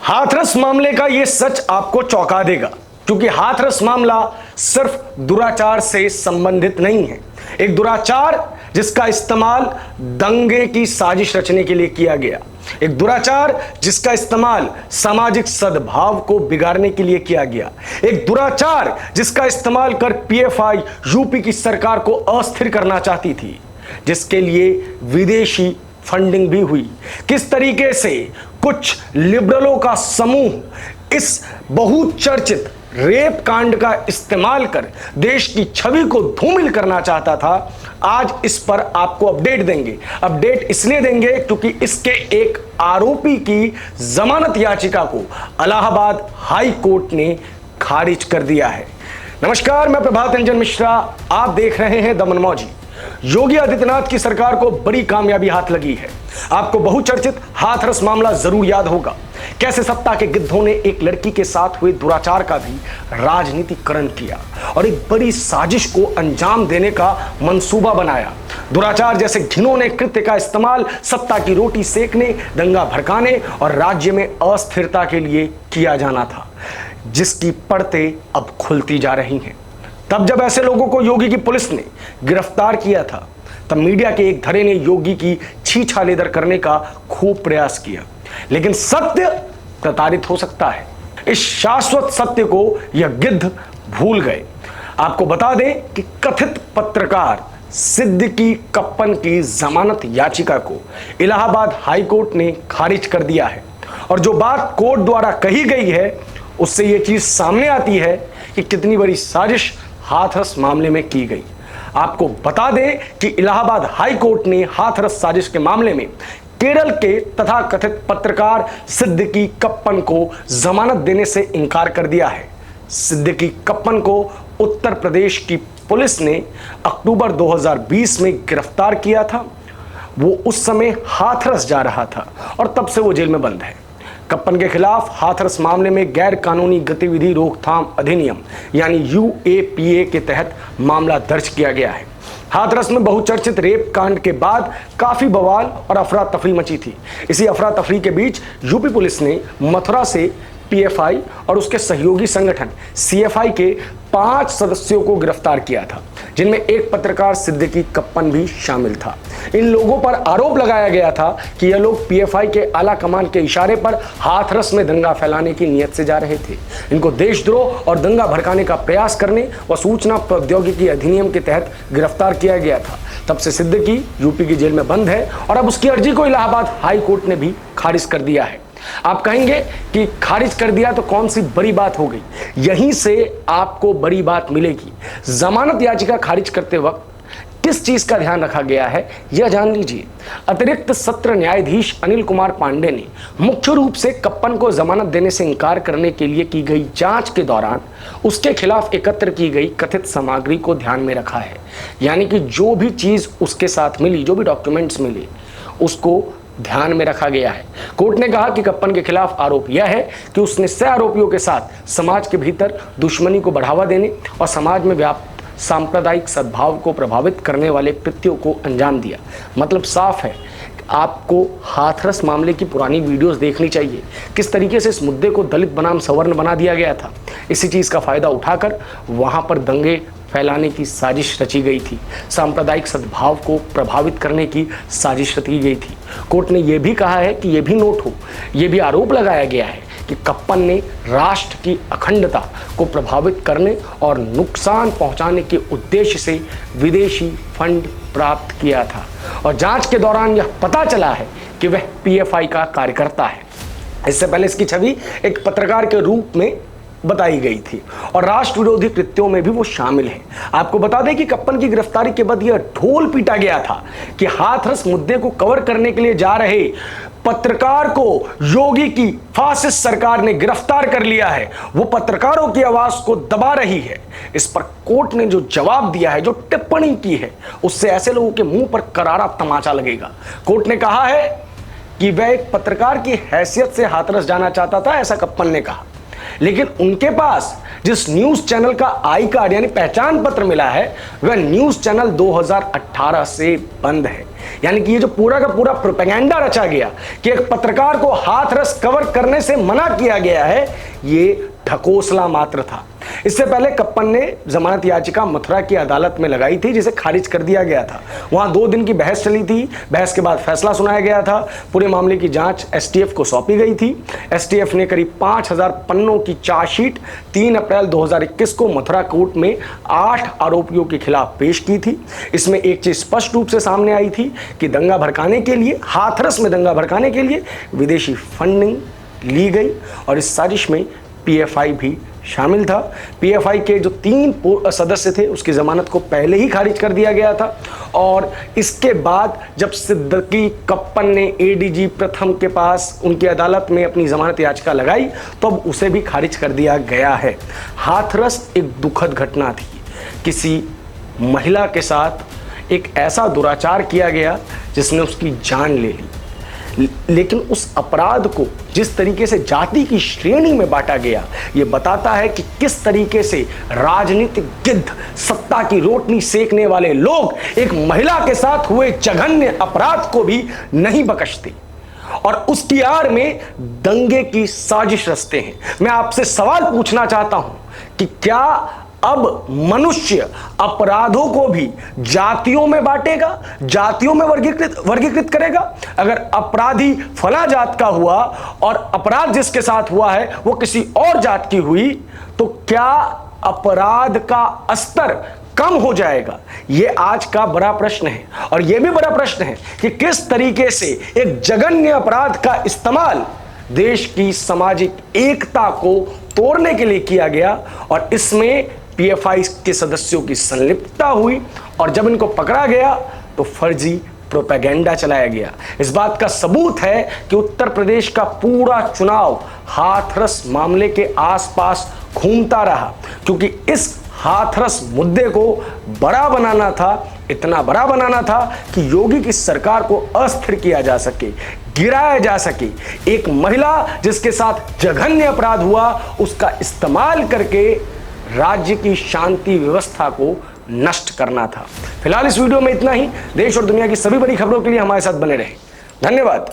हाथरस मामले का यह सच आपको चौंका देगा, क्योंकि हाथरस मामला सिर्फ दुराचार से संबंधित नहीं है। एक दुराचार जिसका इस्तेमाल दंगे की साजिश रचने के लिए किया गया, एक दुराचार जिसका इस्तेमाल सामाजिक सद्भाव को बिगाड़ने के लिए किया गया, एक दुराचार जिसका इस्तेमाल कर पीएफआई यूपी की सरकार को अस्थिर करना चाहती थी, जिसके लिए विदेशी फंडिंग भी हुई। किस तरीके से कुछ लिबरलों का समूह इस बहुचर्चित रेप कांड का इस्तेमाल कर देश की छवि को धूमिल करना चाहता था, आज इस पर आपको अपडेट देंगे। अपडेट इसलिए देंगे क्योंकि इसके एक आरोपी की जमानत याचिका को इलाहाबाद हाई कोर्ट ने खारिज कर दिया है। नमस्कार, मैं प्रभात रंजन मिश्रा, आप देख रहे हैं द मनमौजी। योगी आदित्यनाथ की सरकार को बड़ी कामयाबी हाथ लगी है। आपको बहुचर्चित हाथरस मामला जरूर याद होगा। कैसे सत्ता के गिद्धों ने एक लड़की के साथ हुए दुराचार का भी राजनीतिकरण किया और एक बड़ी साजिश को अंजाम देने का मंसूबा बनाया। दुराचार जैसे घिनौने कृत्य का इस्तेमाल सत्ता की रोटी सेकने, दंगा भड़काने और राज्य में अस्थिरता के लिए किया जाना था, जिसकी परतें अब खुलती जा रही हैं। तब जब ऐसे लोगों को योगी की पुलिस ने गिरफ्तार किया था, तब मीडिया के एक धड़े ने योगी की छीछालेदर करने का खूब प्रयास किया, लेकिन सत्य प्रताड़ित हो सकता है। इस शाश्वत सत्य को यह गिद्ध भूल गए। आपको बता दें कि कथित पत्रकार सिद्दीकी कप्पन की जमानत याचिका को इलाहाबाद हाई कोर्ट ने खारिज कर दिया है, और जो बात कोर्ट द्वारा कही गई है उससे यह चीज सामने आती है कि कितनी बड़ी साजिश हाथरस मामले में की गई। आपको बता दें कि इलाहाबाद हाई कोर्ट ने हाथरस साजिश के मामले में केरल के तथा कथित पत्रकार सिद्दीकी कप्पन को जमानत देने से इनकार कर दिया है। सिद्दीकी कप्पन को उत्तर प्रदेश की पुलिस ने अक्टूबर 2020 में गिरफ्तार किया था। वो उस समय हाथरस जा रहा था और तब से वो जेल में बंद है। कप्पन के खिलाफ हाथरस मामले में गैर कानूनी गतिविधि रोकथाम अधिनियम यानी यूएपीए के तहत मामला दर्ज किया गया है। हाथरस में बहुचर्चित रेप कांड के बाद काफी बवाल और अफरा तफरी मची थी। इसी अफरा तफरी के बीच यूपी पुलिस ने मथुरा से पीएफआई और उसके सहयोगी संगठन सीएफआई के 5 सदस्यों को गिरफ्तार किया था, जिनमें एक पत्रकार सिद्दीकी कप्पन भी शामिल था। इन लोगों पर आरोप लगाया गया था कि यह लोग पीएफआई के आला कमान के इशारे पर हाथरस में दंगा फैलाने की नीयत से जा रहे थे। इनको देशद्रोह और दंगा भड़काने का प्रयास करने व सूचना प्रौद्योगिकी अधिनियम के तहत गिरफ्तार किया गया था। तब से सिद्दीकी यूपी की जेल में बंद है और अब उसकी अर्जी को इलाहाबाद हाई कोर्ट ने भी खारिज कर दिया है। आप कहेंगे कि खारिज कर दिया तो कौन सी बड़ी बात हो गई? यहीं से आपको बड़ी बात मिलेगी। जमानत याचिका खारिज करते वक्त किस चीज का ध्यान रखा गया है यह जान लीजिए। अतिरिक्त सत्र न्यायाधीश अनिल कुमार पांडे ने मुख्य रूप से कप्पन को जमानत देने से इनकार करने के लिए की गई जांच के दौरान उसके खिलाफ एकत्र की गई कथित सामग्री को ध्यान में रखा है। यानी कि जो भी चीज उसके साथ मिली, जो भी डॉक्यूमेंट्स मिले, उसको ध्यान में रखा गया है। कोर्ट ने कहा कि कप्पन के खिलाफ आरोप यह है कि उसने सह आरोपियों के साथ समाज के भीतर दुश्मनी को बढ़ावा देने और समाज में व्याप्त सांप्रदायिक सद्भाव को प्रभावित करने वाले कृत्यों को अंजाम दिया। मतलब साफ है, आपको हाथरस मामले की पुरानी वीडियोस देखनी चाहिए। किस तरीके से इस मुद्दे को दलित बनाम सवर्ण बना दिया गया था। इसी चीज़ का फायदा उठाकर वहाँ पर दंगे फैलाने की साजिश रची गई थी, सांप्रदायिक सद्भाव को प्रभावित करने की साजिश रची गई थी। कोर्ट ने यह भी कहा है कि यह भी नोट हो, यह भी आरोप लगाया गया है कि कप्पन ने राष्ट्र की अखंडता को प्रभावित करने और नुकसान पहुंचाने के उद्देश्य से विदेशी फंड प्राप्त किया था, और जांच के दौरान यह पता चला है कि वह पीएफआई का कार्यकर्ता है। इससे पहले इसकी छवि एक पत्रकार के रूप में बताई गई थी और राष्ट्र विरोधी कृत्यों में भी वो शामिल है। आपको बता दें कि कप्पन की गिरफ्तारी के बाद यह ढोल पीटा गया था कि हाथरस मुद्दे को कवर करने के लिए जा रहे पत्रकार को योगी की फासिस्ट सरकार ने गिरफ्तार कर लिया है। वो पत्रकारों की आवाज को दबा रही है। इस पर कोर्ट ने जो जवाब दिया है, जो टिप्पणी की है, उससे ऐसे लोगों के मुंह पर करारा तमाचा लगेगा। कोर्ट ने कहा है कि वह एक पत्रकार की हैसियत से हाथरस जाना चाहता था, ऐसा कप्पन ने कहा। लेकिन उनके पास जिस न्यूज चैनल का आई कार्ड यानी पहचान पत्र मिला है वह न्यूज चैनल 2018 से बंद है। यानी कि ये जो पूरा का पूरा प्रोपेगेंडा रचा गया कि एक पत्रकार को हाथरस कवर करने से मना किया गया है, ये ढकोसला मात्र था। इससे पहले कप्पन ने जमानत याचिका मथुरा की अदालत में लगाई थी, जिसे खारिज कर दिया गया था। वहां 2 दिन की बहस चली थी। बहस के बाद फैसला सुनाया गया था। पूरे मामले की जांच एसटीएफ को सौंपी गई थी। एसटीएफ ने करीब 5000 पन्नों की चार्जशीट 3 अप्रैल 2021 को मथुरा कोर्ट में 8 आरोपियों के खिलाफ पेश की थी। इसमें एक चीज स्पष्ट रूप से सामने आई थी कि दंगा भड़काने के लिए, हाथरस में दंगा भड़काने के लिए विदेशी फंडिंग ली गई और इस साजिश में पीएफआई भी शामिल था। पीएफआई के जो 3 सदस्य थे उसकी जमानत को पहले ही खारिज कर दिया गया था और इसके बाद जब सिद्दीकी कप्पन ने एडीजी प्रथम के पास उनकी अदालत में अपनी जमानत याचिका लगाई तो अब उसे भी खारिज कर दिया गया है। हाथरस एक दुखद घटना थी। किसी महिला के साथ एक ऐसा दुराचार किया गया जिसने उसकी जान ले ली, लेकिन उस अपराध को जिस तरीके से जाति की श्रेणी में बांटा गया, यह बताता है कि किस तरीके से राजनीतिक गिद्ध, सत्ता की रोटनी सेकने वाले लोग एक महिला के साथ हुए जघन्य अपराध को भी नहीं बख्शते और उसकी आड़ में दंगे की साजिश रचते हैं। मैं आपसे सवाल पूछना चाहता हूं कि क्या अब मनुष्य अपराधों को भी जातियों में बांटेगा, जातियों में वर्गीकृत करेगा? अगर अपराधी फला जात का हुआ और अपराध जिसके साथ हुआ है वो किसी और जात की हुई तो क्या अपराध का स्तर कम हो जाएगा? ये आज का बड़ा प्रश्न है। और यह भी बड़ा प्रश्न है कि किस तरीके से एक जघन्य अपराध का इस्तेमाल देश की सामाजिक एकता को तोड़ने के लिए किया गया और इसमें पीएफआई के सदस्यों की संलिप्तता हुई और जब इनको पकड़ा गया तो फर्जी प्रोपेगेंडा चलाया गया। इस बात का सबूत है कि उत्तर प्रदेश का पूरा चुनाव हाथरस मामले के आसपास घूमता रहा, क्योंकि इस हाथरस मुद्दे को बड़ा बनाना था, इतना बड़ा बनाना था कि योगी की सरकार को अस्थिर किया जा सके, गिराया जा सके। एक महिला जिसके साथ जघन्य अपराध हुआ उसका इस्तेमाल करके राज्य की शांति व्यवस्था को नष्ट करना था। फिलहाल इस वीडियो में इतना ही। देश और दुनिया की सभी बड़ी खबरों के लिए हमारे साथ बने रहें। धन्यवाद।